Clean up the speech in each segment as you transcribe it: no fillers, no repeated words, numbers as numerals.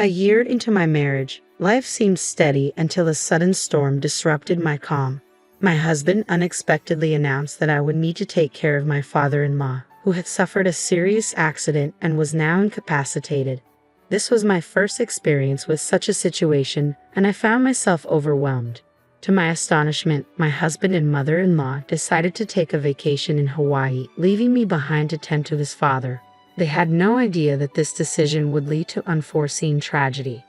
A year into my marriage, life seemed steady until a sudden storm disrupted my calm. My husband unexpectedly announced that I would need to take care of my father-in-law, who had suffered a serious accident and was now incapacitated. This was my first experience with such a situation, and I found myself overwhelmed. To my astonishment, my husband and mother-in-law decided to take a vacation in Hawaii, leaving me behind to tend to his father. They had no idea that this decision would lead to unforeseen tragedy.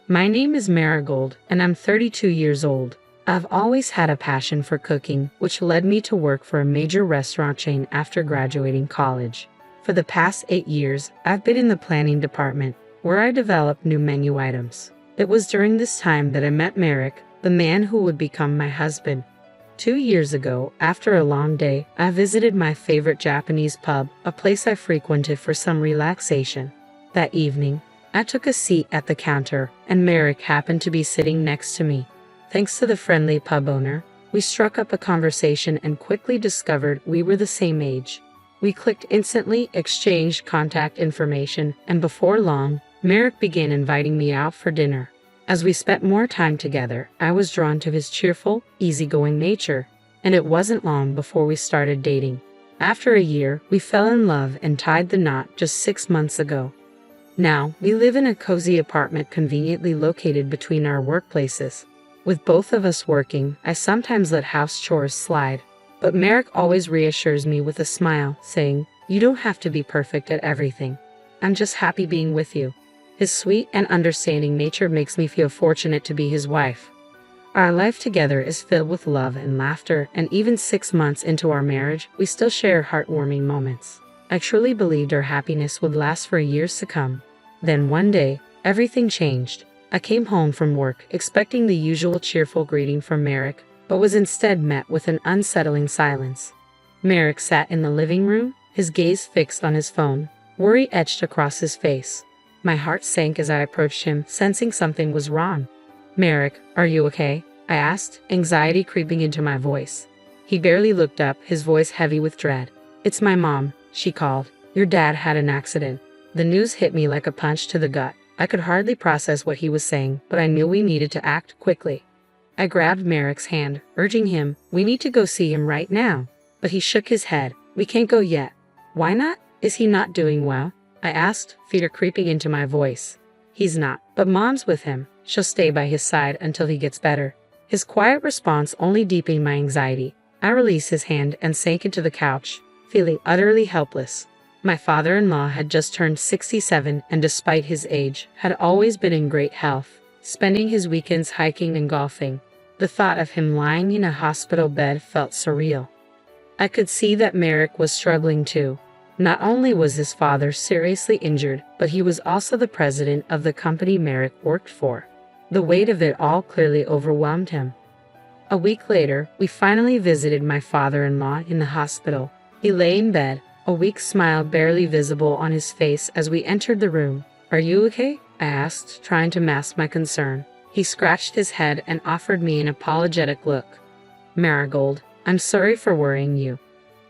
My name is Marigold, and I'm 32 years old. I've always had a passion for cooking, which led me to work for a major restaurant chain after graduating college. For the past 8 years, I've been in the planning department, where I developed new menu items. It was during this time that I met Merrick, the man who would become my husband. 2 years ago, after a long day, I visited my favorite Japanese pub, a place I frequented for some relaxation. That evening, I took a seat at the counter, and Merrick happened to be sitting next to me. Thanks to the friendly pub owner, we struck up a conversation and quickly discovered we were the same age. We clicked instantly, exchanged contact information, and before long, Merrick began inviting me out for dinner. As we spent more time together, I was drawn to his cheerful, easygoing nature, and it wasn't long before we started dating. After a year, we fell in love and tied the knot just 6 months ago. Now, we live in a cozy apartment conveniently located between our workplaces. With both of us working, I sometimes let house chores slide, but Merrick always reassures me with a smile, saying, "You don't have to be perfect at everything. I'm just happy being with you." His sweet and understanding nature makes me feel fortunate to be his wife. Our life together is filled with love and laughter, and even 6 months into our marriage, we still share heartwarming moments. I truly believed our happiness would last for years to come. Then one day, everything changed. I came home from work expecting the usual cheerful greeting from Merrick, but was instead met with an unsettling silence. Merrick sat in the living room, his gaze fixed on his phone, worry etched across his face. My heart sank as I approached him, sensing something was wrong. "Merrick, are you okay?" I asked, anxiety creeping into my voice. He barely looked up, his voice heavy with dread. "It's my mom," she called. "Your dad had an accident." The news hit me like a punch to the gut. I could hardly process what he was saying, but I knew we needed to act quickly. I grabbed Merrick's hand, urging him, "We need to go see him right now." But he shook his head. "We can't go yet." "Why not? Is he not doing well?" I asked, fear creeping into my voice. "He's not, but Mom's with him. She'll stay by his side until he gets better." His quiet response only deepened my anxiety. I released his hand and sank into the couch, feeling utterly helpless. My father-in-law had just turned 67 and despite his age, had always been in great health, spending his weekends hiking and golfing. The thought of him lying in a hospital bed felt surreal. I could see that Merrick was struggling too. Not only was his father seriously injured, but he was also the president of the company Merrick worked for. The weight of it all clearly overwhelmed him. A week later, we finally visited my father-in-law in the hospital. He lay in bed, a weak smile barely visible on his face as we entered the room. "Are you okay?" I asked, trying to mask my concern. He scratched his head and offered me an apologetic look. "Marigold, I'm sorry for worrying you."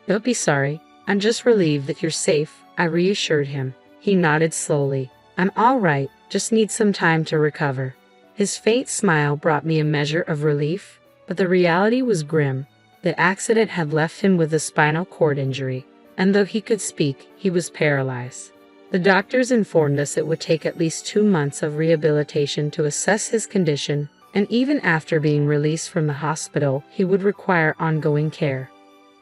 "Don't be sorry. I'm just relieved that you're safe," I reassured him. He nodded slowly. "I'm all right, just need some time to recover." His faint smile brought me a measure of relief, but the reality was grim. The accident had left him with a spinal cord injury, and though he could speak, he was paralyzed. The doctors informed us it would take at least 2 months of rehabilitation to assess his condition, and even after being released from the hospital, he would require ongoing care.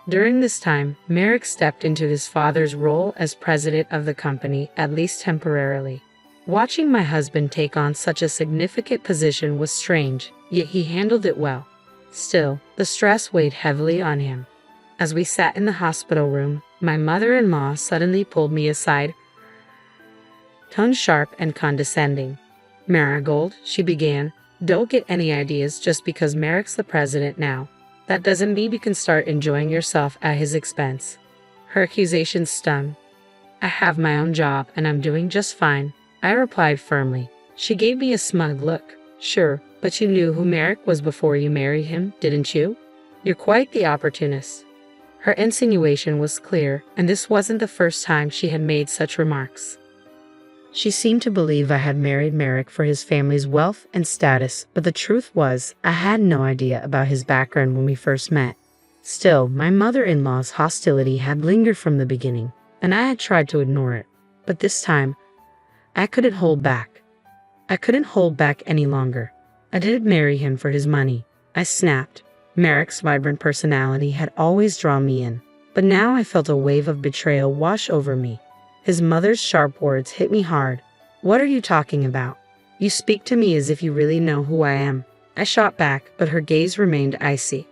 During this time, Merrick stepped into his father's role as president of the company, at least temporarily. Watching my husband take on such a significant position was strange, yet he handled it well. Still, the stress weighed heavily on him. As we sat in the hospital room, my mother-in-law suddenly pulled me aside, tone sharp and condescending. "Marigold," she began, "don't get any ideas just because Merrick's the president now. That doesn't mean you can start enjoying yourself at his expense." Her accusation stung. "I have my own job and I'm doing just fine," I replied firmly. She gave me a smug look. "Sure, but you knew who Merrick was before you married him, didn't you? You're quite the opportunist." Her insinuation was clear, and this wasn't the first time she had made such remarks. She seemed to believe I had married Merrick for his family's wealth and status, but the truth was, I had no idea about his background when we first met. Still, my mother-in-law's hostility had lingered from the beginning, and I had tried to ignore it. But this time, I couldn't hold back. I couldn't hold back any longer. I didn't marry him for his money. I snapped. Merrick's vibrant personality had always drawn me in, but now I felt a wave of betrayal wash over me. His mother's sharp words hit me hard. "What are you talking about? You speak to me as if you really know who I am." I shot back, but her gaze remained icy.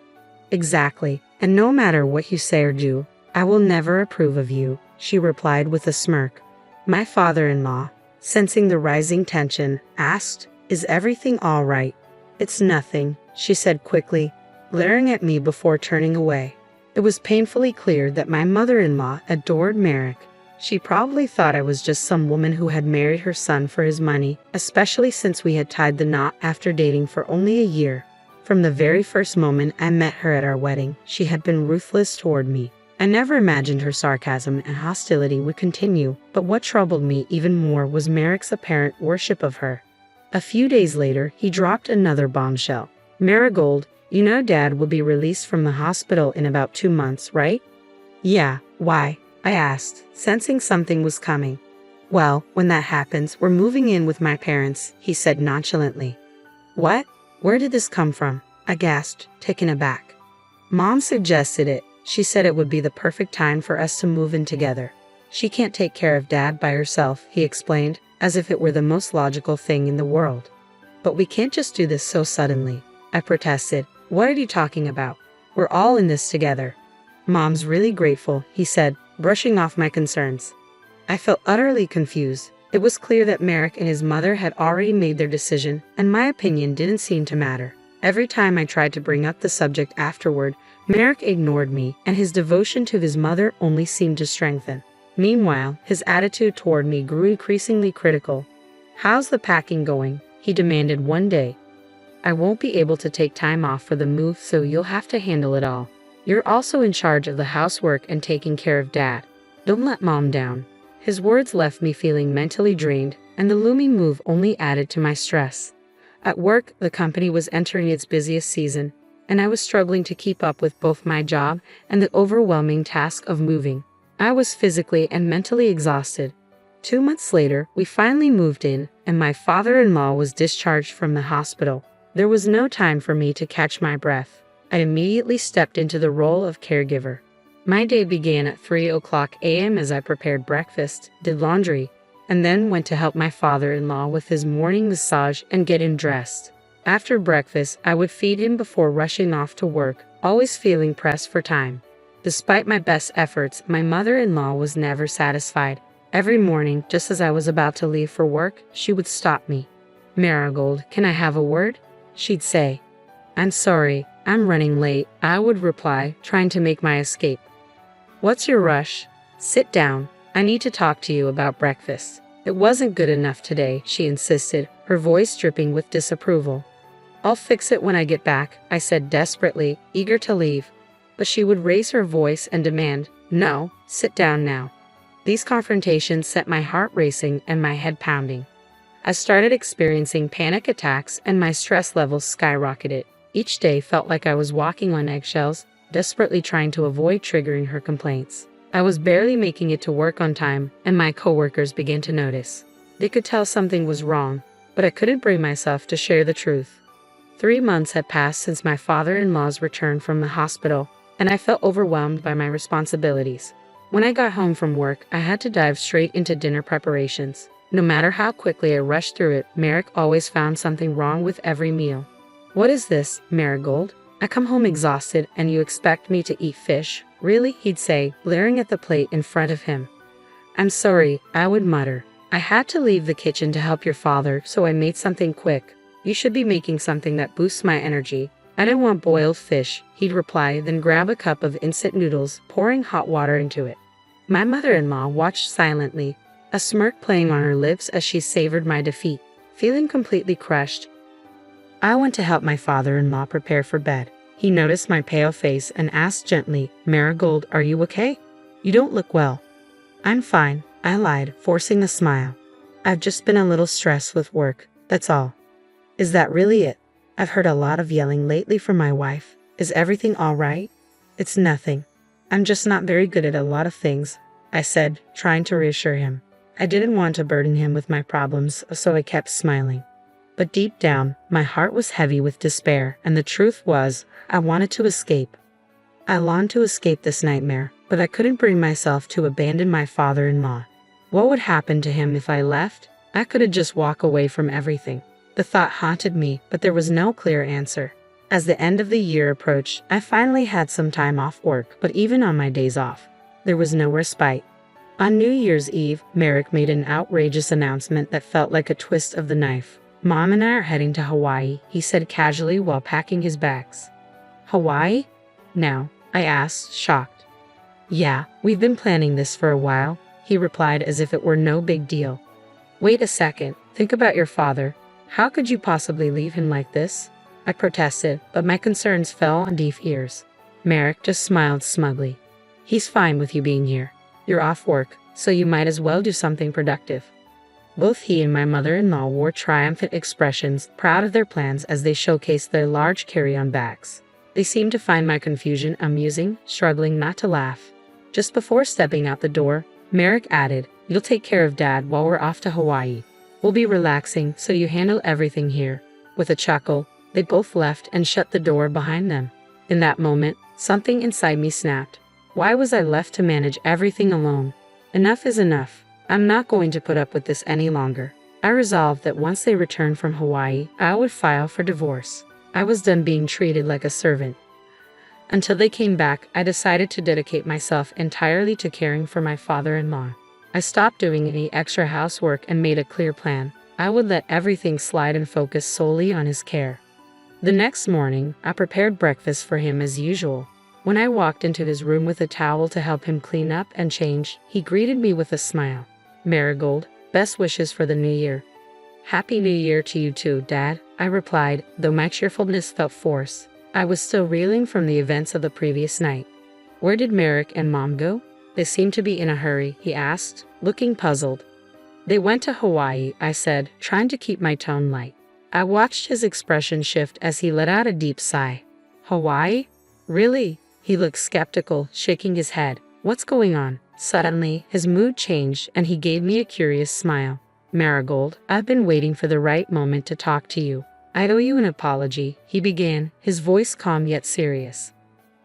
"Exactly, and no matter what you say or do, I will never approve of you," she replied with a smirk. My father-in-law, sensing the rising tension, asked, "Is everything all right?" "It's nothing," she said quickly, glaring at me before turning away. It was painfully clear that my mother-in-law adored Merrick. She probably thought I was just some woman who had married her son for his money, especially since we had tied the knot after dating for only a year. From the very first moment I met her at our wedding, she had been ruthless toward me. I never imagined her sarcasm and hostility would continue, but what troubled me even more was Merrick's apparent worship of her. A few days later, he dropped another bombshell. "Marigold, you know Dad will be released from the hospital in about 2 months, right?" "Yeah, why?" I asked, sensing something was coming. "Well, when that happens, we're moving in with my parents," he said nonchalantly. "What? Where did this come from?" I gasped, taken aback. "Mom suggested it. She said it would be the perfect time for us to move in together. She can't take care of Dad by herself," he explained, as if it were the most logical thing in the world. "But we can't just do this so suddenly," I protested. "What are you talking about? We're all in this together." "Mom's really grateful," he said, brushing off my concerns. I felt utterly confused. It was clear that Merrick and his mother had already made their decision, and my opinion didn't seem to matter. Every time I tried to bring up the subject afterward, Merrick ignored me, and his devotion to his mother only seemed to strengthen. Meanwhile, his attitude toward me grew increasingly critical. "How's the packing going?" he demanded one day. "I won't be able to take time off for the move, so you'll have to handle it all. You're also in charge of the housework and taking care of Dad. Don't let Mom down." His words left me feeling mentally drained, and the looming move only added to my stress. At work, the company was entering its busiest season, and I was struggling to keep up with both my job and the overwhelming task of moving. I was physically and mentally exhausted. 2 months later, we finally moved in, and my father-in-law was discharged from the hospital. There was no time for me to catch my breath. I immediately stepped into the role of caregiver. My day began at 3:00 a.m. as I prepared breakfast, did laundry, and then went to help my father-in-law with his morning massage and get him dressed. After breakfast, I would feed him before rushing off to work, always feeling pressed for time. Despite my best efforts, my mother-in-law was never satisfied. Every morning, just as I was about to leave for work, she would stop me. "Marigold, can I have a word?" she'd say. "I'm sorry, I'm running late," I would reply, trying to make my escape. "What's your rush? Sit down. I need to talk to you about breakfast." "It wasn't good enough today," she insisted, her voice dripping with disapproval. "I'll fix it when I get back," I said desperately, eager to leave. But she would raise her voice and demand, "No, sit down now." These confrontations set my heart racing and my head pounding. I started experiencing panic attacks and my stress levels skyrocketed. Each day felt like I was walking on eggshells, desperately trying to avoid triggering her complaints. I was barely making it to work on time, and my coworkers began to notice. They could tell something was wrong, but I couldn't bring myself to share the truth. 3 months had passed since my father-in-law's return from the hospital, and I felt overwhelmed by my responsibilities. When I got home from work, I had to dive straight into dinner preparations. No matter how quickly I rushed through it, Merrick always found something wrong with every meal. "What is this, Marigold? I come home exhausted and you expect me to eat fish? Really?" he'd say, glaring at the plate in front of him. "I'm sorry," I would mutter. "I had to leave the kitchen to help your father, so I made something quick. You should be making something that boosts my energy." "I don't want boiled fish," he'd reply, then grab a cup of instant noodles, pouring hot water into it. My mother-in-law watched silently, a smirk playing on her lips as she savored my defeat. Feeling completely crushed, I went to help my father-in-law prepare for bed. He noticed my pale face and asked gently, "Marigold, are you okay? You don't look well." "I'm fine," I lied, forcing a smile. I've just been a little stressed with work, that's all. Is that really it? I've heard a lot of yelling lately from my wife. Is everything all right? It's nothing. I'm just not very good at a lot of things, I said, trying to reassure him. I didn't want to burden him with my problems, so I kept smiling. But deep down, my heart was heavy with despair, and the truth was, I wanted to escape. I longed to escape this nightmare, but I couldn't bring myself to abandon my father-in-law. What would happen to him if I left? I couldn't just walk away from everything. The thought haunted me, but there was no clear answer. As the end of the year approached, I finally had some time off work, but even on my days off, there was no respite. On New Year's Eve, Merrick made an outrageous announcement that felt like a twist of the knife. Mom and I are heading to Hawaii, he said casually while packing his bags. Hawaii? Now, I asked, shocked. Yeah, we've been planning this for a while, he replied as if it were no big deal. Wait a second, think about your father. How could you possibly leave him like this? I protested, but my concerns fell on deaf ears. Merrick just smiled smugly. He's fine with you being here. You're off work, so you might as well do something productive. Both he and my mother-in-law wore triumphant expressions, proud of their plans as they showcased their large carry-on bags. They seemed to find my confusion amusing, struggling not to laugh. Just before stepping out the door, Merrick added, "You'll take care of Dad while we're off to Hawaii. We'll be relaxing, so you handle everything here." With a chuckle, they both left and shut the door behind them. In that moment, something inside me snapped. Why was I left to manage everything alone? Enough is enough. I'm not going to put up with this any longer. I resolved that once they returned from Hawaii, I would file for divorce. I was done being treated like a servant. Until they came back, I decided to dedicate myself entirely to caring for my father-in-law. I stopped doing any extra housework and made a clear plan. I would let everything slide and focus solely on his care. The next morning, I prepared breakfast for him as usual. When I walked into his room with a towel to help him clean up and change, he greeted me with a smile. "Marigold, best wishes for the new year." "Happy New Year to you too, Dad," I replied, though my cheerfulness felt forced. I was still reeling from the events of the previous night. "Where did Merrick and Mom go? They seem to be in a hurry," he asked, looking puzzled. "They went to Hawaii," I said, trying to keep my tone light. I watched his expression shift as he let out a deep sigh. "Hawaii? Really?" He looked skeptical, shaking his head. "What's going on?" Suddenly, his mood changed and he gave me a curious smile. "Marigold, I've been waiting for the right moment to talk to you. I owe you an apology," he began, his voice calm yet serious.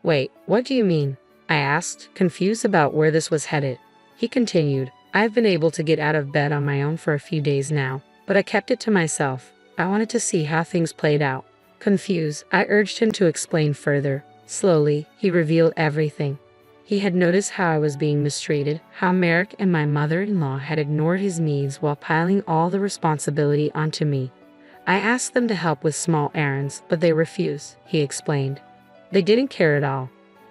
"Wait, what do you mean?" I asked, confused about where this was headed. He continued, "I've been able to get out of bed on my own for a few days now, but I kept it to myself. I wanted to see how things played out." Confused, I urged him to explain further. Slowly, he revealed everything. He had noticed how I was being mistreated, how Merrick and my mother-in-law had ignored his needs while piling all the responsibility onto me. I asked them to help with small errands, but they refused, he explained. They didn't care at all.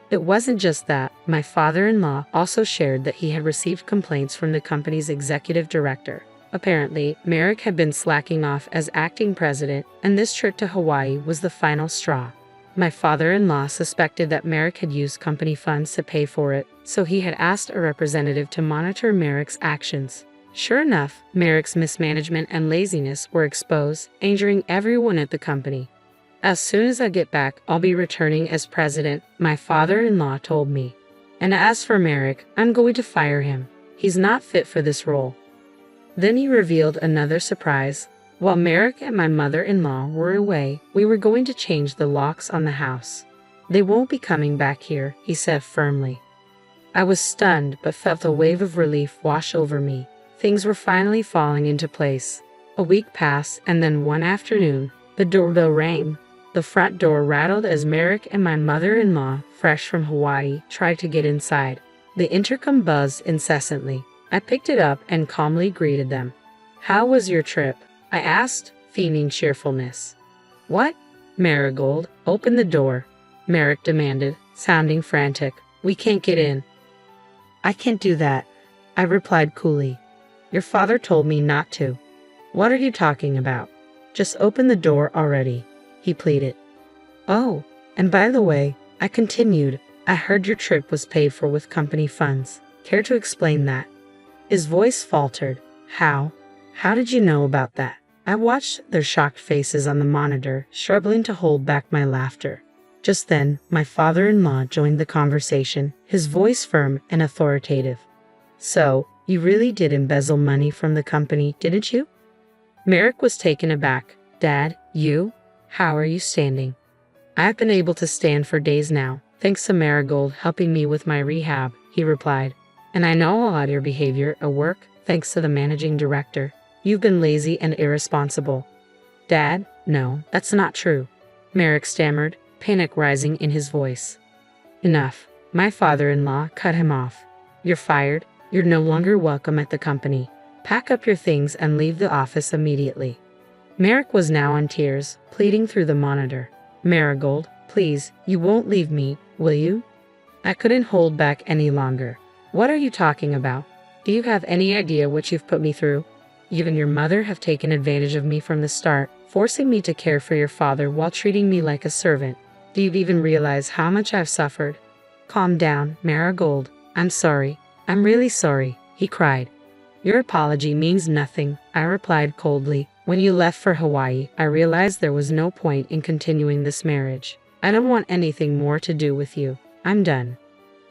It wasn't just that. My father-in-law also shared that he had received complaints from the company's executive director. Apparently, Merrick had been slacking off as acting president, and this trip to Hawaii was the final straw. My father-in-law suspected that Merrick had used company funds to pay for it, so he had asked a representative to monitor Merrick's actions. Sure enough, Merrick's mismanagement and laziness were exposed, injuring everyone at the company. "As soon as I get back, I'll be returning as president," my father-in-law told me. "And as for Merrick, I'm going to fire him. He's not fit for this role." Then he revealed another surprise. While Merrick and my mother-in-law were away, we were going to change the locks on the house. "They won't be coming back here," he said firmly. I was stunned but felt a wave of relief wash over me. Things were finally falling into place. A week passed, and then one afternoon, the doorbell rang. The front door rattled as Merrick and my mother-in-law, fresh from Hawaii, tried to get inside. The intercom buzzed incessantly. I picked it up and calmly greeted them. "How was your trip?" I asked, feigning cheerfulness. "What? Marigold, open the door," Merrick demanded, sounding frantic. "We can't get in." "I can't do that," I replied coolly. "Your father told me not to." "What are you talking about? Just open the door already," he pleaded. "Oh, and by the way," I continued, "I heard your trip was paid for with company funds. Care to explain that?" His voice faltered. "How? How did you know about that? I watched their shocked faces on the monitor, struggling to hold back my laughter. Just then, my father-in-law joined the conversation, his voice firm and authoritative. So, you really did embezzle money from the company, didn't you? Merrick was taken aback. Dad, you? How are you standing? I've been able to stand for days now, thanks to Marigold helping me with my rehab, he replied. And I know all your behavior at work, thanks to the managing director. You've been lazy and irresponsible. Dad, no, that's not true. Merrick stammered, panic rising in his voice. Enough. My father-in-law cut him off. You're fired. You're no longer welcome at the company. Pack up your things and leave the office immediately. Merrick was now in tears, pleading through the monitor. Marigold, please, you won't leave me, will you? I couldn't hold back any longer. What are you talking about? Do you have any idea what you've put me through? You and your mother have taken advantage of me from the start, forcing me to care for your father while treating me like a servant. Do you even realize how much I've suffered? Calm down, Marigold. I'm sorry. I'm really sorry, he cried. Your apology means nothing, I replied coldly. When you left for Hawaii, I realized there was no point in continuing this marriage. I don't want anything more to do with you. I'm done.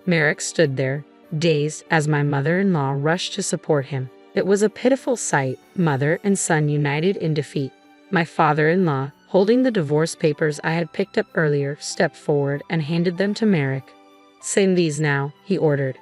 Merrick stood there, dazed, as my mother-in-law rushed to support him. It was a pitiful sight, mother and son united in defeat. My father-in-law, holding the divorce papers I had picked up earlier, stepped forward and handed them to Merrick. Sign these now, he ordered.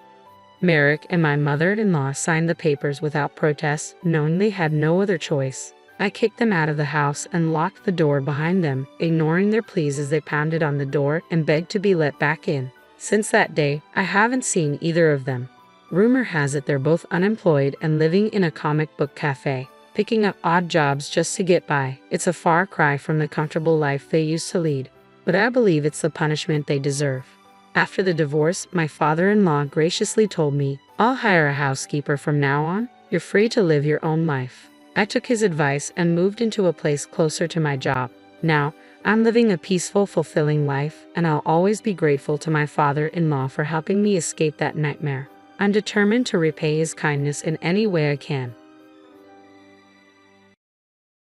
Merrick and my mother-in-law signed the papers without protest, knowing they had no other choice. I kicked them out of the house and locked the door behind them, ignoring their pleas as they pounded on the door and begged to be let back in. Since that day, I haven't seen either of them. Rumor has it they're both unemployed and living in a comic book cafe, picking up odd jobs just to get by. It's a far cry from the comfortable life they used to lead, but I believe it's the punishment they deserve. After the divorce, my father-in-law graciously told me, I'll hire a housekeeper from now on. You're free to live your own life. I took his advice and moved into a place closer to my job. Now, I'm living a peaceful, fulfilling life, and I'll always be grateful to my father-in-law for helping me escape that nightmare. I'm determined to repay his kindness in any way I can.